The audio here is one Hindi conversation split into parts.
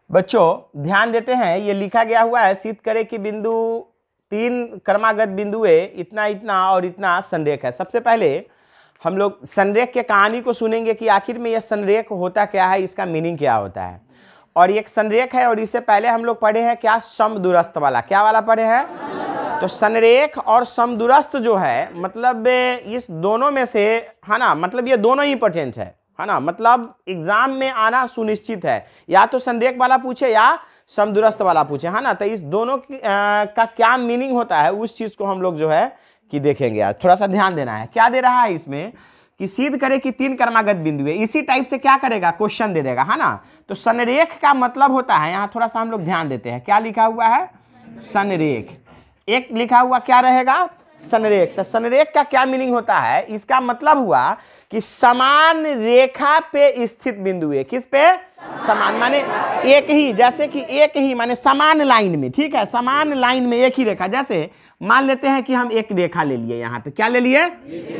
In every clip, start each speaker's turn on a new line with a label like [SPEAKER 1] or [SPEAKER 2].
[SPEAKER 1] बच्चों ध्यान देते हैं, ये लिखा गया हुआ है सिद्ध करे कि बिंदु तीन क्रमागत बिंदुए इतना इतना और इतना संरेख है। सबसे पहले हम लोग संरेख के कहानी को सुनेंगे कि आखिर में यह संरेख होता क्या है, इसका मीनिंग क्या होता है। और एक संरेख है और इससे पहले हम लोग पढ़े हैं क्या, समदूरस्थ वाला। क्या वाला पढ़े हैं? तो संरेख और समदूरस्थ जो है मतलब इस दोनों में से है ना, मतलब ये दोनों ही इंपॉर्टेंट है ना, मतलब एग्जाम में आना सुनिश्चित है। या तो संरेख वाला पूछे या समदूरस्थ वाला पूछे, है ना। तो इस दोनों का क्या मीनिंग होता है उस चीज को हम लोग जो है कि देखेंगे। आज थोड़ा सा ध्यान देना है। क्या दे रहा है इसमें कि सिद्ध करे कि तीन क्रमागत बिंदु है। इसी टाइप से क्या करेगा, क्वेश्चन दे देगा, है ना। तो संरेख का मतलब होता है, यहाँ थोड़ा सा हम लोग ध्यान देते हैं। क्या लिखा हुआ है? संरेख। एक लिखा हुआ क्या रहेगा? संरेख। तो संरेख का क्या मीनिंग होता है? इसका मतलब हुआ कि समान रेखा पे स्थित बिंदु है। किस पे? समान माने एक ही, जैसे कि एक ही माने समान लाइन में, ठीक है, समान लाइन में एक ही रेखा। जैसे मान लेते हैं कि हम एक रेखा ले लिए, यहाँ पे क्या ले लिए?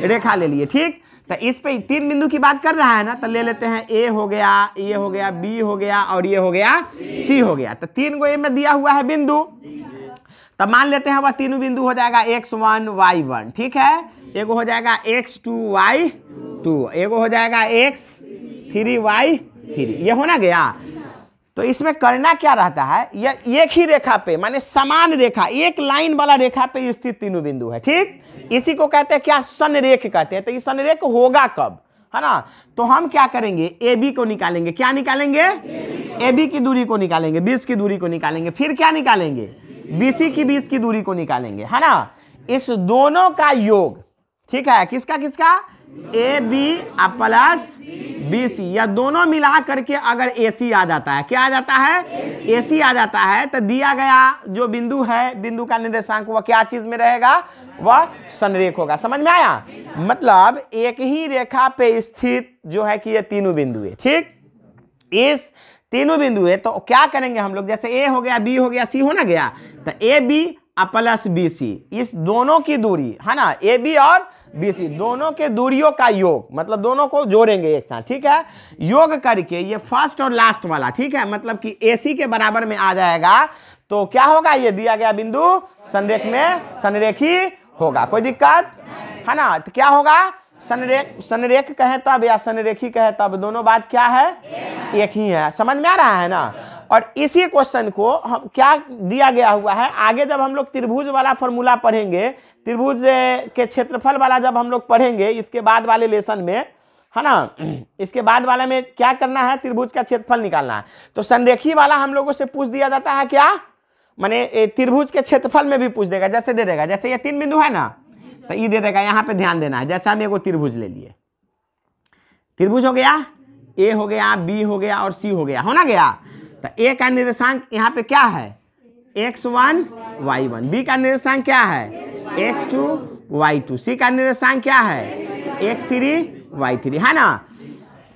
[SPEAKER 1] रेखा ले लिए, ठीक। तो इस पे तीन बिंदु की बात कर रहा है ना, तो ले लेते हैं ए हो गया, ए हो गया, बी हो गया और ये हो गया सी हो गया। तो तीन को ए में दिया हुआ है बिंदु। तब मान लेते हैं वह तीनों बिंदु हो जाएगा x1 y1, ठीक है। एगो हो जाएगा x2 y2, एगो हो जाएगा x3 y3। ये होना गया। तो इसमें करना क्या रहता है, यह एक ही रेखा पे माने समान रेखा, एक लाइन वाला रेखा पे स्थित तीनों बिंदु है, ठीक। इसी को कहते हैं क्या, संरेख कहते हैं। तो ये संरेख होगा कब, है ना। तो हम क्या करेंगे, ए बी को निकालेंगे। क्या निकालेंगे? ए बी की दूरी को निकालेंगे, 20 की दूरी को निकालेंगे। फिर क्या निकालेंगे? BC की 20 की दूरी को निकालेंगे, है ना। इस दोनों का योग, ठीक है, किसका किसका? AB प्लस BC, या दोनों मिला करके अगर AC आ जाता है, क्या आ जाता है? AC आ जाता है। तो दिया गया जो बिंदु है, बिंदु का निर्देशांक वह क्या चीज में रहेगा? वह संरेख होगा। समझ में आया? मतलब एक ही रेखा पे स्थित जो है कि ये तीनों बिंदु है, ठीक। इस तीनों बिंदु है तो क्या करेंगे हम लोग, जैसे ए हो गया, बी हो गया, सी हो ना गया, तो A B plus B C, इस दोनों की दूरी, है ना, ए बी और बी सी दोनों के दूरियों का योग, मतलब दोनों को जोड़ेंगे एक साथ, ठीक है। योग करके ये फर्स्ट और लास्ट वाला, ठीक है, मतलब कि ए सी के बराबर में आ जाएगा। तो क्या होगा, ये दिया गया बिंदु संरेख में संरेखी होगा। कोई दिक्कत है ना। तो क्या होगा, संरेख कहे तब या संरेखी कहे तब, दोनों बात क्या है? एक ही है। समझ में आ रहा है ना। और इसी क्वेश्चन को हम क्या दिया गया हुआ है, आगे जब हम लोग त्रिभुज वाला फॉर्मूला पढ़ेंगे, त्रिभुज के क्षेत्रफल वाला जब हम लोग पढ़ेंगे इसके बाद वाले लेसन में, है ना, इसके बाद वाले में क्या करना है, त्रिभुज का क्षेत्रफल निकालना है। तो संरेखी वाला हम लोगों से पूछ दिया जाता है क्या, माने त्रिभुज के क्षेत्रफल में भी पूछ देगा। जैसे दे देगा, जैसे ये तीन बिंदु है ना, तो ये दे देगा। यहाँ पे ध्यान देना है, जैसे हम एगो त्रिभुज ले लिए, त्रिभुज हो गया, ए हो गया, बी हो गया और सी हो गया, होना गया। तो ए का निर्देशांक यहाँ पे क्या है, x1 y1, बी का निर्देशांक क्या है, x2 y2, सी का निर्देशांक क्या है, x3 y3, है ना।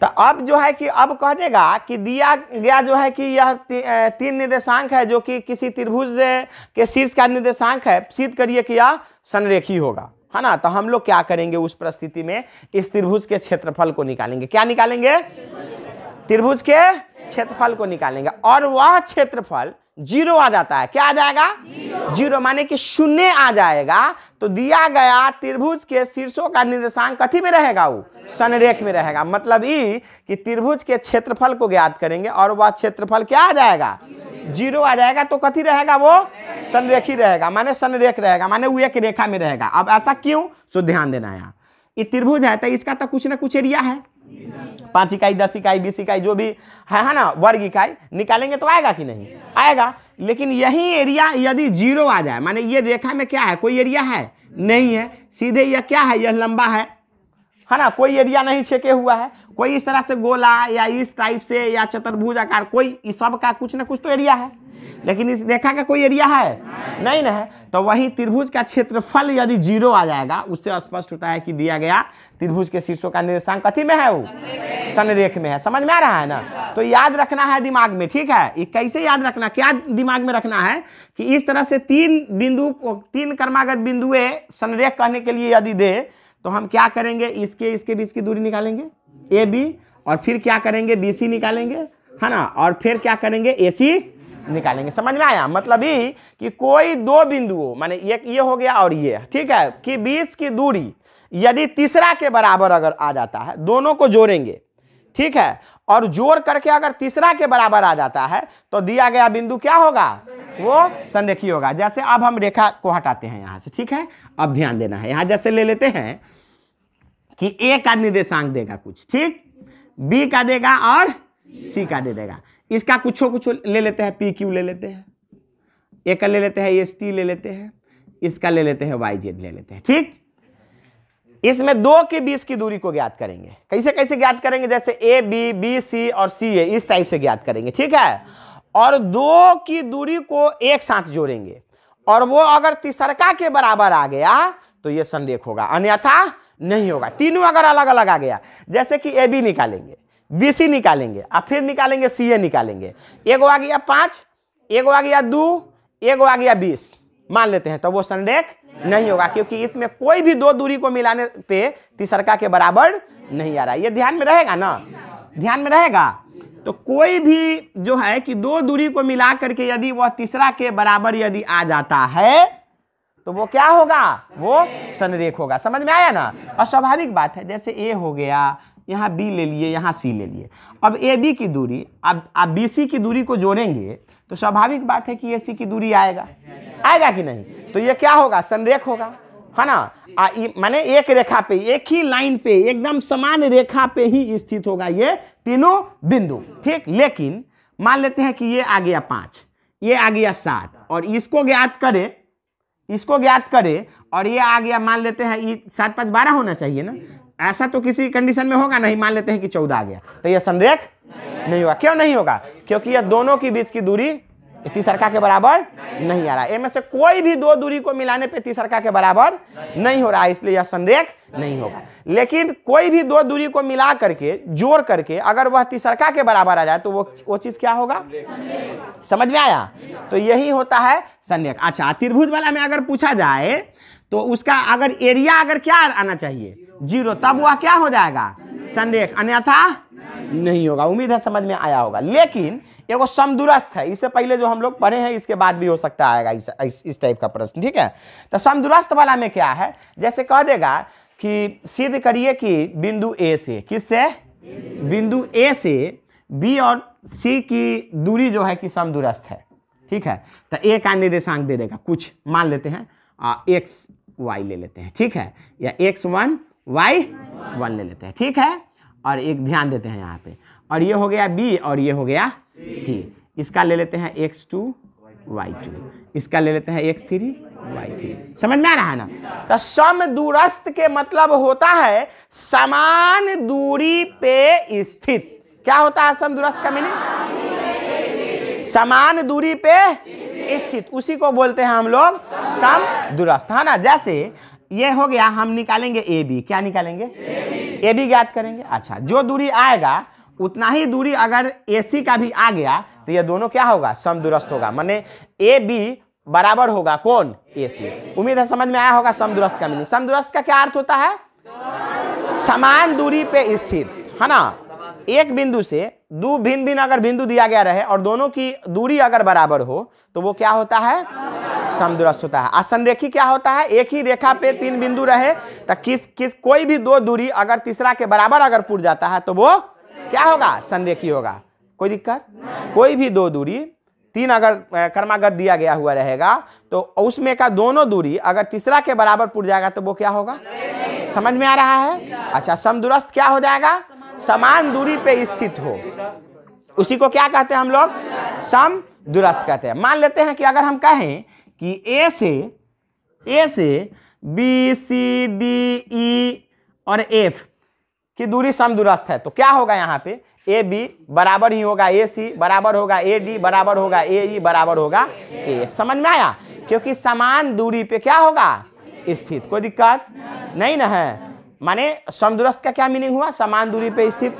[SPEAKER 1] तो अब जो है कि अब कह देगा कि दिया गया जो है कि यह तीन निर्देशांक है जो कि किसी त्रिभुज के शीर्ष का निर्देशांक है, सिद्ध करिए कि यह संरेखी होगा, है ना। तो हम लोग क्या करेंगे उस परिस्थिति में, इस त्रिभुज के क्षेत्रफल को निकालेंगे। क्या निकालेंगे? त्रिभुज के क्षेत्रफल को निकालेंगे। और वह क्षेत्रफल 0 आ जाता है। क्या आ जाएगा? 0 माने कि शून्य आ जाएगा। तो दिया गया त्रिभुज के शीर्षों का निर्देशांक कथी में रहेगा, वो संरेख में रहेगा। मतलब ये कि त्रिभुज के क्षेत्रफल को ज्ञात करेंगे और वह क्षेत्रफल क्या आ जाएगा, 0 आ जाएगा। तो कथी रहेगा, वो संरेखी रहेगा, माने संरेख रहेगा, माने वो एक रेखा में रहेगा। अब ऐसा क्यों, तो ध्यान देना है। ये त्रिभुज है तो इसका तो कुछ ना कुछ एरिया है, 5 इकाई, 10 इकाई, 20 इकाई जो भी है ना, वर्ग इकाई निकालेंगे तो आएगा कि नहीं आएगा। लेकिन यही एरिया यदि 0 आ जाए, माने ये रेखा में क्या है, कोई एरिया है नहीं है, सीधे यह क्या है, यह लंबा है ना, कोई एरिया नहीं छेके हुआ है। कोई इस तरह से गोला या इस टाइप से या चतुर्भुज आकार, कोई इस सब का कुछ ना कुछ तो एरिया है। लेकिन इस रेखा का कोई एरिया है नहीं ना है। तो वही त्रिभुज का क्षेत्रफल यदि 0 आ जाएगा, उससे स्पष्ट होता है कि दिया गया त्रिभुज के शीर्षों का निर्देशांक कथी में है, वो संरेख में है। समझ में आ रहा है ना। तो याद रखना है दिमाग में, ठीक है। ये कैसे याद रखना, क्या दिमाग में रखना है कि इस तरह से तीन क्रमागत बिंदुए संरेख करने के लिए यदि दे, तो हम क्या करेंगे, इसके बीच की दूरी निकालेंगे ए बी, और फिर क्या करेंगे, BC निकालेंगे है ना, और फिर क्या करेंगे, AC निकालेंगे। समझ में आया? मतलब ही कि कोई दो बिंदुओं, माने एक ये हो गया और ये, ठीक है, कि बीच की दूरी यदि तीसरा के बराबर अगर आ जाता है, दोनों को जोड़ेंगे, ठीक है, और जोड़ करके अगर तीसरा के बराबर आ जाता है तो दिया गया बिंदु क्या होगा, वो संरेखीय होगा। जैसे अब हम रेखा को हटाते हैं यहां से, ठीक है। अब ध्यान देना है, यहां जैसे ले लेते हैं कि A का निर्देशांक देगा कुछ, ठीक, B का देगा और C का दे देगा। इसका कुछ ले लेते हैं, PQ ले लेते हैं, A का ले लेते हैं ST ले लेते हैं, इसका ले लेते हैं YZ ले लेते हैं, ठीक। इसमें दो के बीच की दूरी को ज्ञात करेंगे। कैसे कैसे ज्ञात करेंगे, जैसे BC और CA, इस टाइप से ज्ञात करेंगे, ठीक है। और दो की दूरी को एक साथ जोड़ेंगे और वो अगर तीसरका के बराबर आ गया तो ये संरेख होगा, अन्यथा नहीं होगा। तीनों अगर अलग अलग आ गया, जैसे कि AB निकालेंगे, BC निकालेंगे और फिर निकालेंगे CA निकालेंगे, एगो आ गया 5, एगो आ गया 2, एगो आ गया 20, मान लेते हैं, तो वो संरेख नहीं होगा, क्योंकि इसमें कोई भी दो दूरी को मिलाने पे तीसरका के बराबर नहीं आ रहा। ये ध्यान में रहेगा ना, ध्यान में रहेगा। तो कोई भी जो है कि दो दूरी को मिला करके यदि वह तीसरा के बराबर यदि आ जाता है तो वो क्या होगा, वो संरेख होगा। समझ में आया ना। और स्वाभाविक बात है, जैसे A हो गया, यहाँ B ले लिए, यहाँ C ले लिए, अब AB की दूरी अब BC की दूरी को जोड़ेंगे तो स्वाभाविक बात है कि AC की दूरी आएगा कि नहीं, तो ये क्या होगा, संरेख होगा, है ना। माने एक रेखा पे, एक ही लाइन पे, एकदम समान रेखा पे ही स्थित होगा ये तीनों बिंदु, ठीक। लेकिन मान लेते हैं कि ये आ गया 5, ये आ गया 7 और इसको ज्ञात करें और ये आ गया, मान लेते हैं ये 7 5 12 होना चाहिए ना, ऐसा तो किसी कंडीशन में होगा नहीं, मान लेते हैं कि 14 आ गया, तो ये संरेख नहीं होगा। क्यों नहीं होगा, क्योंकि ये दोनों के बीच की दूरी तीसरका के बराबर नहीं आ रहा। इनमें से कोई भी दो दूरी को मिलाने पे तीसरका के बराबर नहीं हो रहा, इसलिए यह संरेख नहीं होगा। लेकिन कोई भी दो दूरी को मिला करके, जोड़ करके अगर वह तीसरका के बराबर आ जाए तो वो चीज क्या होगा, समझ में आया। तो यही होता है संरेख। अच्छा, त्रिभुज वाला में अगर पूछा जाए तो उसका अगर एरिया अगर क्या आना चाहिए, 0, तब वह क्या हो जाएगा, संरेख, अन्यथा नहीं होगा। उम्मीद है समझ में आया होगा। लेकिन एगो समदूरस्थ है, इससे पहले जो हम लोग पढ़े हैं इसके बाद भी हो सकता आएगा इस टाइप का प्रश्न, ठीक है। तो समदूरस्थ वाला में क्या है, जैसे कह देगा कि सिद्ध करिए कि बिंदु A से, किससे, बिंदु A से B और C की दूरी जो है कि समदूरस्थ है, ठीक है। तो A का निर्देशांक दे देगा कुछ, मान लेते हैं XY ले लेते हैं, ठीक है, या X1 Y1 ले लेते हैं, ठीक है। और एक ध्यान देते हैं यहाँ पे, और ये हो गया B और ये हो गया C। इसका ले लेते हैं X2 Y2, इसका ले लेते हैं X3 Y3। समझ में आ रहा है ना। तो समदूरस्थ के मतलब होता है समान दूरी पे स्थित। क्या होता है समदूरस्थ का मीनिंग, समान दूरी पे स्थित, उसी को बोलते हैं हम लोग समदूरस्थ, है ना। जैसे ये हो गया, हम निकालेंगे AB, क्या निकालेंगे, AB ज्ञात करेंगे। अच्छा, जो दूरी आएगा उतना ही दूरी अगर AC का भी आ गया तो ये दोनों क्या होगा, समदूरस्थ होगा। माने AB बराबर होगा कौन, AC। उम्मीद है समझ में आया होगा समदूरस्थ का मीनिंग। समदूरस्थ का क्या अर्थ होता है, समान दूरी पे स्थित, है ना। एक बिंदु से दो भिन्न भिन्न अगर बिंदु दिया गया रहे और दोनों की दूरी अगर बराबर हो तो वो क्या होता है, समदूरस्थ होता है। असंरेखी क्या होता है, एक ही रेखा पे तीन बिंदु रहे तो कोई भी दो दूरी अगर तीसरा के बराबर अगर पुट जाता है तो वो क्या होगा, संरेखी होगा। कोई दिक्कत, कोई भी दो दूरी तीन अगर क्रमागत दिया गया हुआ रहेगा तो उसमें का दोनों दूरी अगर तीसरा के बराबर पुट जाएगा तो वो क्या होगा, समझ में आ रहा है। अच्छा, समदूरस्थ क्या हो जाएगा, समान दूरी पे स्थित हो, उसी को क्या कहते हैं हम लोग, समदूरस्थ कहते हैं। मान लेते हैं कि अगर हम कहें कि A से B C D E और F की दूरी समदूरस्थ है तो क्या होगा, यहाँ पे AB बराबर ही होगा AC, बराबर होगा AD, बराबर होगा AE, बराबर होगा AF। समझ में आया, क्योंकि समान दूरी पे क्या होगा, स्थित। कोई दिक्कत नहीं ना है। माने समदूरस्थ का क्या मीनिंग हुआ, समान दूरी पे स्थित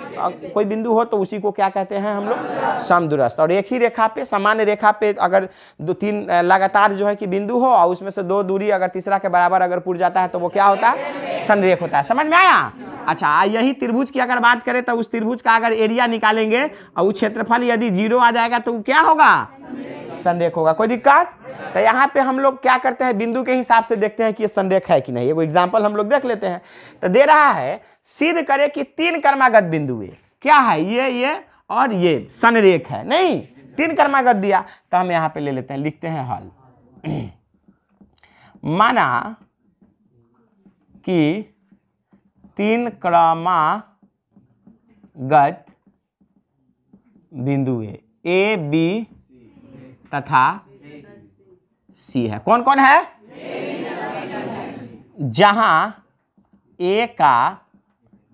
[SPEAKER 1] कोई बिंदु हो तो उसी को क्या कहते हैं हम लोग, समदूरस्थ। और एक ही रेखा पे, सामान्य रेखा पे अगर दो तीन लगातार जो है कि बिंदु हो और उसमें से दो दूरी अगर तीसरा के बराबर अगर पुट जाता है तो वो क्या होता है, संरेख होता है। समझ में आया। अच्छा, यही त्रिभुज की अगर बात करें तो उस त्रिभुज का अगर एरिया निकालेंगे और उस क्षेत्रफल यदि 0 आ जाएगा तो क्या होगा? संरेख होगा। कोई दिक्कत? तो यहाँ पे हम लोग क्या करते हैं, बिंदु के हिसाब से देखते हैं कि ये संरेख है कि नहीं। वो एग्जाम्पल हम लोग देख लेते हैं। तो दे रहा है सिद्ध करे कि 3 कर्मागत बिंदु क्या है, ये और ये संरेख है। नहीं, 3 कर्मागत दिया तो हम यहाँ पे ले लेते हैं, लिखते हैं हल। माना कि 3 क्रमागत बिंदु ए बी तथा सी है। कौन कौन है? जहां ए का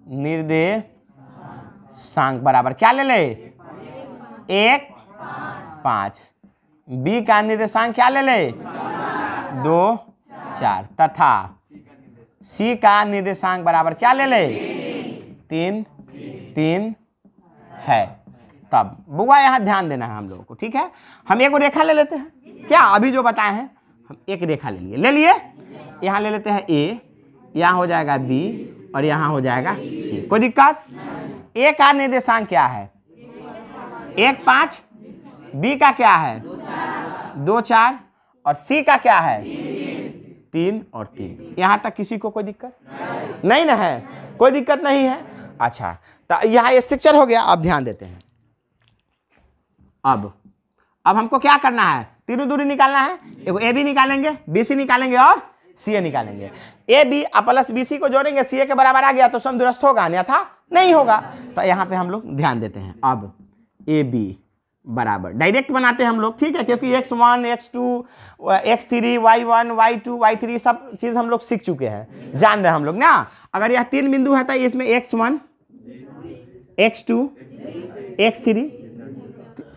[SPEAKER 1] निर्देशांक बराबर क्या ले ले? 1, 5। बी का निर्देशांक क्या ले ले? 2, 4 तथा सी का निर्देशांक बराबर क्या ले ले? 3 है। तब बुआ यहाँ ध्यान देना है हम लोगों को, ठीक है। हम एक रेखा ले लेते हैं, क्या अभी जो बताए हैं हम एक रेखा ले लिए। यहाँ ले लेते हैं ए, यहाँ हो जाएगा बी और यहाँ हो जाएगा सी। कोई दिक्कत? ए का निर्देशांक क्या है? 1, 5। बी का क्या है? 2, 4 और सी का क्या है? 3 और 3। यहाँ तक किसी को कोई दिक्कत नहीं ना है? कोई दिक्कत नहीं है। अच्छा, तो यहाँ स्ट्रक्चर हो गया। अब ध्यान देते हैं। अब हमको क्या करना है? तीनों दूरी निकालना है। एगो ए बी निकालेंगे, बी सी निकालेंगे और सी ए निकालेंगे। A B plus B C को जोड़ेंगे, सी ए के बराबर आ गया तो समदूरस्थ होगा, अन्यथा नहीं होगा। तो यहाँ पे हम लोग ध्यान देते हैं। अब ए बी बराबर डायरेक्ट बनाते हैं हम लोग, ठीक है, क्योंकि x1 x2 x3 y1 y2 y3 सब चीज हम लोग सीख चुके हैं, जान रहे हैं हम लोग ना। अगर यह 3 बिंदु है तो इसमें x1 x2 x3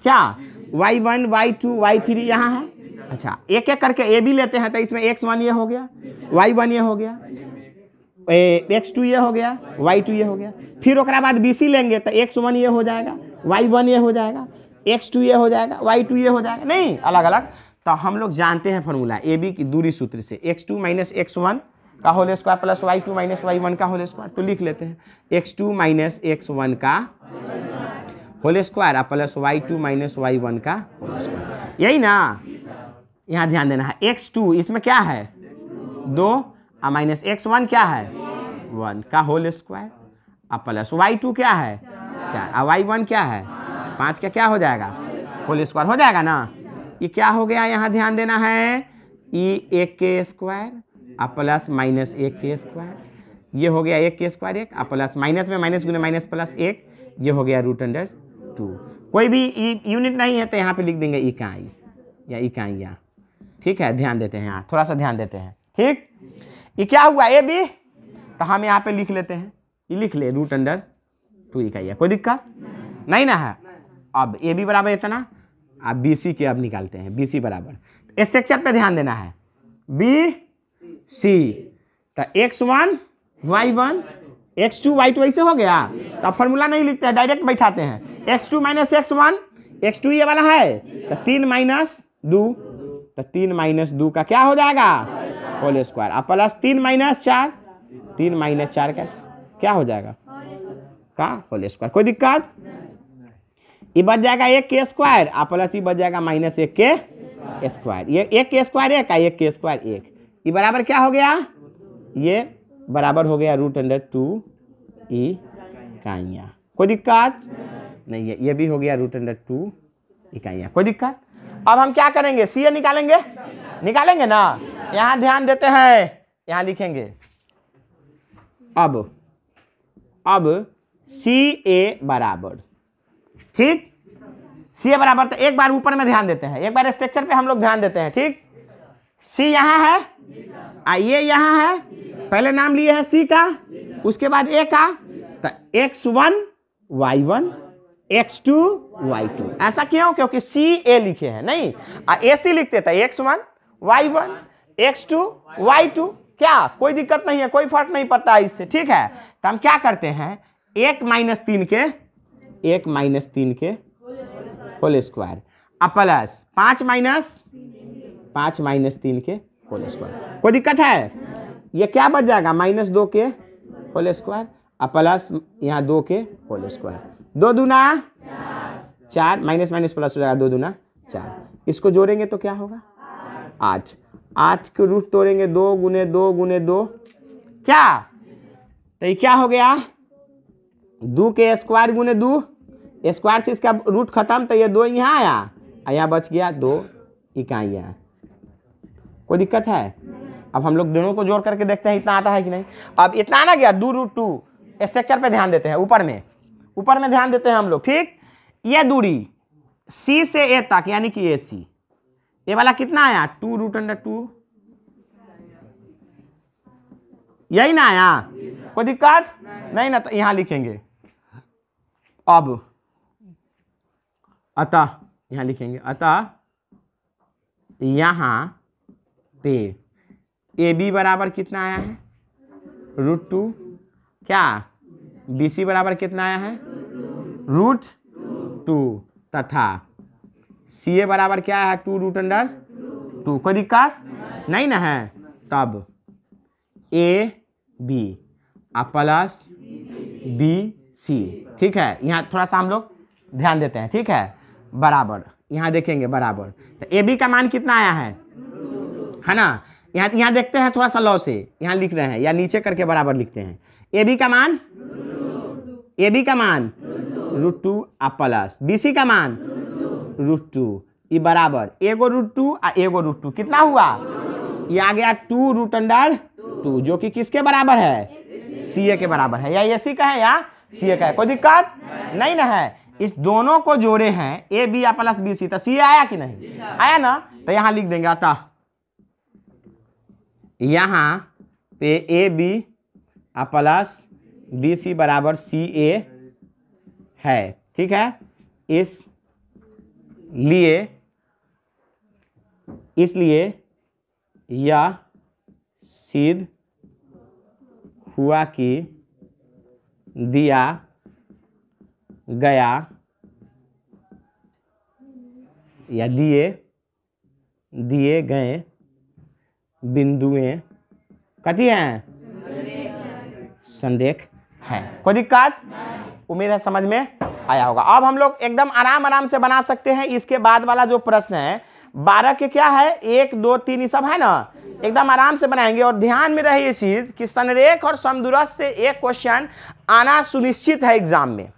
[SPEAKER 1] क्या y1 y2 y3 यहाँ है। अच्छा, एक एक करके ए बी लेते हैं तो इसमें x1 ये हो गया, y1 ये हो गया, x2 ये हो गया, y2 ये हो गया। फिर ओकरा बाद बी सी लेंगे तो x1 ये हो जाएगा, y1 ये हो जाएगा, x2 ये हो जाएगा, y2 ये हो जाएगा। नहीं, अलग अलग। तो हम लोग जानते हैं फॉर्मूला ए बी की दूरी सूत्र से, x2 माइनस x1 का whole square plus y2 minus y1 का होल स्क्वायर। तो लिख लेते हैं x2 माइनस x1 का whole square plus y2 minus y1 का होल स्क्वायर, यही ना। यहाँ ध्यान देना है, x2 इसमें क्या है 2 और माइनस x1 क्या है 1 का होल स्क्वायर प्लस y2 क्या है 4 और y1 क्या है 5 का क्या हो जाएगा होल स्क्वायर हो जाएगा ना। ये क्या हो गया, यहाँ ध्यान देना है, ये 1 के स्क्वायर प्लस माइनस 1 के स्क्वायर, ये हो गया 1 के स्क्वायर 1 प्लस माइनस में माइनस गुने माइनस प्लस 1, ये हो गया √2। कोई भी यूनिट नहीं है तो यहाँ पे लिख देंगे इकाई या इकाइयाँ, ठीक है। ध्यान देते हैं, यहाँ थोड़ा सा ध्यान देते हैं, ठीक। ये क्या हुआ ए बी, तो हम यहाँ पे लिख लेते हैं, ये लिख ले √2 इकाइयाँ, कोई दिक्कत नहीं ना है। अब ए बी बराबर इतना, अब बी सी के अब निकालते हैं, बी सी बराबर स्ट्रक्चर पे ध्यान देना है, बी सी तो x1 y1 x2 y2 ऐसे हो गया। तो अब फॉर्मूला नहीं लिखते हैं, डायरेक्ट बैठाते हैं, x2 माइनस x1, x2 ये वाला है तो 3 माइनस 2, तो 3 माइनस 2 का क्या हो जाएगा whole square plus 3 minus 4, 3 minus 4 का क्या हो जाएगा का होल स्क्वायर। कोई दिक्कत, ये बच जाएगा 1 के स्क्वायर प्लस ये बच जाएगा माइनस 1 के स्क्वायर, ये 1 के स्क्वायर 1 का 1 के स्क्वायर 1, ये बराबर क्या हो गया, ये बराबर हो गया √2 इकाइयाँ। कोई दिक्कत नहीं है, ये भी हो गया √2 इकाइयाँ, कोई दिक्कत। अब हम क्या करेंगे, सी ए निकालेंगे ना। यहाँ ध्यान देते हैं, यहाँ लिखेंगे अब सी ए बराबर, ठीक, सी ए बराबर। तो एक बार ऊपर में ध्यान देते हैं, एक बार स्ट्रक्चर पे हम लोग ध्यान देते हैं, ठीक। सी यहाँ है, ये यहाँ है, पहले नाम लिए है सी का, उसके बाद ए का, तो x1 y1 x2 y2, ऐसा क्यों, क्योंकि सी ए लिखे हैं, नहीं ए सी लिखते थे x1 y1 x2 y2, क्या कोई दिक्कत नहीं है, कोई फर्क नहीं पड़ता इससे, ठीक है। तो हम क्या करते हैं, 1 माइनस 3 के होल स्क्वायर प्लस 5 माइनस 3 के होल स्क्वायर। कोई दिक्कत है, ये क्या बच जाएगा -2 के होल स्क्वायर अब प्लस यहाँ 2 के होल स्क्वायर, 2 दूना 4, माइनस माइनस प्लस हो जाएगा, 2 दूना 4, इसको जोड़ेंगे तो क्या होगा 8, 8 के रूट तोड़ेंगे 2 गुने 2 गुने 2 क्या, तो ये क्या हो गया 2 के स्क्वायर गुने 2, स्क्वायर से इसका रूट खत्म, तो ये 2 यहाँ आया और यहाँ बच गया 2 इकाइयाँ। कोई दिक्कत है? अब हम लोग दोनों को जोड़ करके देखते हैं इतना आता है कि नहीं। अब इतना आना गया 2√2, स्ट्रक्चर पे ध्यान देते हैं, ऊपर में ध्यान देते हैं हम लोग, ठीक। ये दूरी C से A तक यानी कि AC, ये वाला कितना आया 2√2, यही ना आया, कोई दिक्कत नहीं ना, तो यहां लिखेंगे। अब अतः यहां लिखेंगे, अतः यहां पे AB बराबर कितना आया है √2, क्या BC बराबर कितना आया है √2, तथा CA बराबर क्या है 2√2। कोई दिक्कत नहीं ना है। तब AB प्लस BC, ठीक है। यहाँ थोड़ा सा हम लोग ध्यान देते हैं, ठीक है। बराबर यहाँ देखेंगे बराबर, तो AB का मान कितना आया है ना। यहाँ देखते हैं थोड़ा सा लॉ से, यहाँ लिख रहे हैं या नीचे करके बराबर लिखते हैं। AB का मान √2 प्लस BC का मान √2, ये बराबर एगो √2 और एगो √2 कितना हुआ, ये आ गया 2√2, जो कि किसके बराबर है CA के बराबर है, या AC का है या CA का है। कोई दिक्कत नहीं ना है। इस दोनों को जोड़े हैं AB प्लस BC, तो CA आया कि नहीं आया ना, तो यहाँ लिख देंगे। अतः यहाँ पे AB प्लस BC बराबर CA है, ठीक है। इसलिए यह सिद्ध हुआ कि दिया गया या दिए गए बिंदुएं कथी हैं संरेख है। कोई दिक्कत, उम्मीद है समझ में आया होगा। अब हम लोग एकदम आराम से बना सकते हैं। इसके बाद वाला जो प्रश्न है 12 के क्या है 1 2 3 ये सब है ना, एकदम आराम से बनाएंगे। और ध्यान में रहे ये चीज कि संरेख और समदूरस्थ से एक क्वेश्चन आना सुनिश्चित है एग्जाम में।